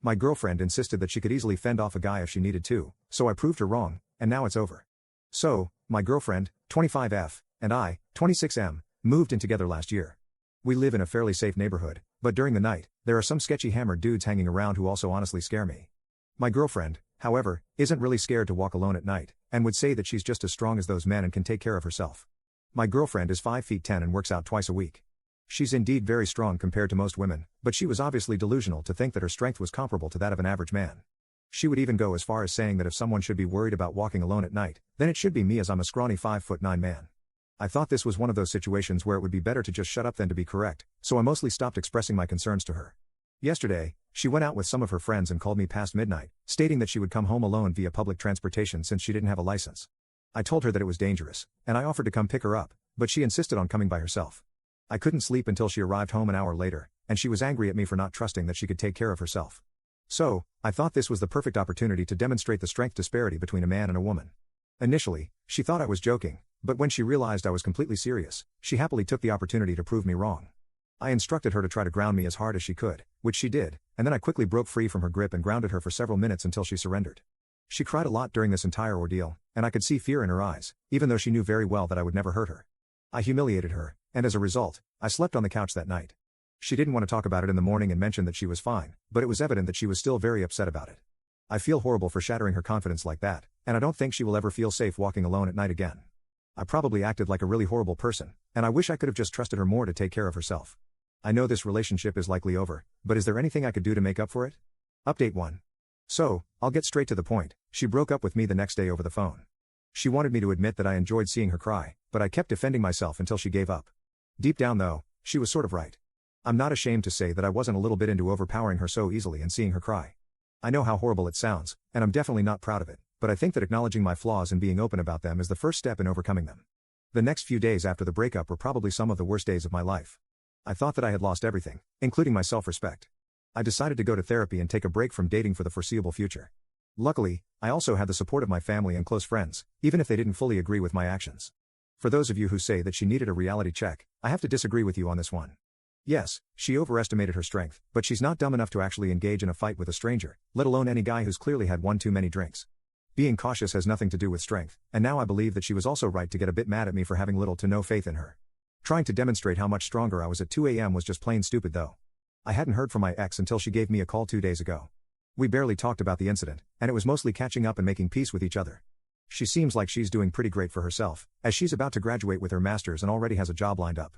My girlfriend insisted that she could easily fend off a guy if she needed to, so I proved her wrong, and now it's over. So, my girlfriend, 25F, and I, 26M, moved in together last year. We live in a fairly safe neighborhood, but during the night, there are some sketchy hammered dudes hanging around who also honestly scare me. My girlfriend, however, isn't really scared to walk alone at night, and would say that she's just as strong as those men and can take care of herself. My girlfriend is 5 feet 10 and works out twice a week. She's indeed very strong compared to most women, but she was obviously delusional to think that her strength was comparable to that of an average man. She would even go as far as saying that if someone should be worried about walking alone at night, then it should be me, as I'm a scrawny 5'9" man. I thought this was one of those situations where it would be better to just shut up than to be correct, so I mostly stopped expressing my concerns to her. Yesterday, she went out with some of her friends and called me past midnight, stating that she would come home alone via public transportation since she didn't have a license. I told her that it was dangerous, and I offered to come pick her up, but she insisted on coming by herself. I couldn't sleep until she arrived home an hour later, and she was angry at me for not trusting that she could take care of herself. So, I thought this was the perfect opportunity to demonstrate the strength disparity between a man and a woman. Initially, she thought I was joking, but when she realized I was completely serious, she happily took the opportunity to prove me wrong. I instructed her to try to ground me as hard as she could, which she did, and then I quickly broke free from her grip and grounded her for several minutes until she surrendered. She cried a lot during this entire ordeal, and I could see fear in her eyes, even though she knew very well that I would never hurt her. I humiliated her, and as a result, I slept on the couch that night. She didn't want to talk about it in the morning and mentioned that she was fine, but it was evident that she was still very upset about it. I feel horrible for shattering her confidence like that, and I don't think she will ever feel safe walking alone at night again. I probably acted like a really horrible person, and I wish I could have just trusted her more to take care of herself. I know this relationship is likely over, but is there anything I could do to make up for it? Update 1. So, I'll get straight to the point. She broke up with me the next day over the phone. She wanted me to admit that I enjoyed seeing her cry, but I kept defending myself until she gave up. Deep down though, she was sort of right. I'm not ashamed to say that I wasn't a little bit into overpowering her so easily and seeing her cry. I know how horrible it sounds, and I'm definitely not proud of it, but I think that acknowledging my flaws and being open about them is the first step in overcoming them. The next few days after the breakup were probably some of the worst days of my life. I thought that I had lost everything, including my self-respect. I decided to go to therapy and take a break from dating for the foreseeable future. Luckily, I also had the support of my family and close friends, even if they didn't fully agree with my actions. For those of you who say that she needed a reality check, I have to disagree with you on this one. Yes, she overestimated her strength, but she's not dumb enough to actually engage in a fight with a stranger, let alone any guy who's clearly had one too many drinks. Being cautious has nothing to do with strength, and now I believe that she was also right to get a bit mad at me for having little to no faith in her. Trying to demonstrate how much stronger I was at 2 a.m. was just plain stupid though. I hadn't heard from my ex until she gave me a call 2 days ago. We barely talked about the incident, and it was mostly catching up and making peace with each other. She seems like she's doing pretty great for herself, as she's about to graduate with her master's and already has a job lined up.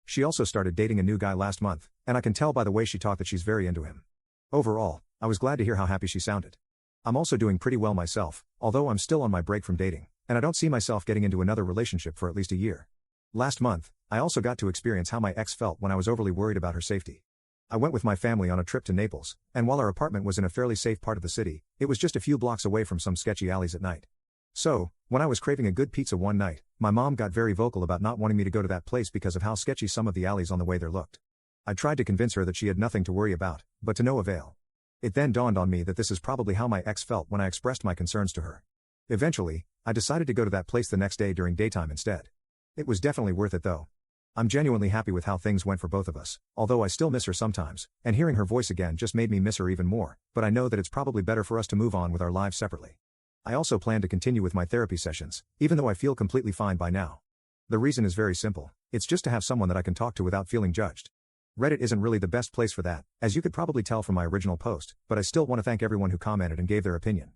She also started dating a new guy last month, and I can tell by the way she talked that she's very into him. Overall, I was glad to hear how happy she sounded. I'm also doing pretty well myself, although I'm still on my break from dating, and I don't see myself getting into another relationship for at least a year. Last month, I also got to experience how my ex felt when I was overly worried about her safety. I went with my family on a trip to Naples, and while our apartment was in a fairly safe part of the city, it was just a few blocks away from some sketchy alleys at night. So, when I was craving a good pizza one night, my mom got very vocal about not wanting me to go to that place because of how sketchy some of the alleys on the way there looked. I tried to convince her that she had nothing to worry about, but to no avail. It then dawned on me that this is probably how my ex felt when I expressed my concerns to her. Eventually, I decided to go to that place the next day during daytime instead. It was definitely worth it though. I'm genuinely happy with how things went for both of us, although I still miss her sometimes, and hearing her voice again just made me miss her even more, but I know that it's probably better for us to move on with our lives separately. I also plan to continue with my therapy sessions, even though I feel completely fine by now. The reason is very simple, it's just to have someone that I can talk to without feeling judged. Reddit isn't really the best place for that, as you could probably tell from my original post, but I still want to thank everyone who commented and gave their opinion.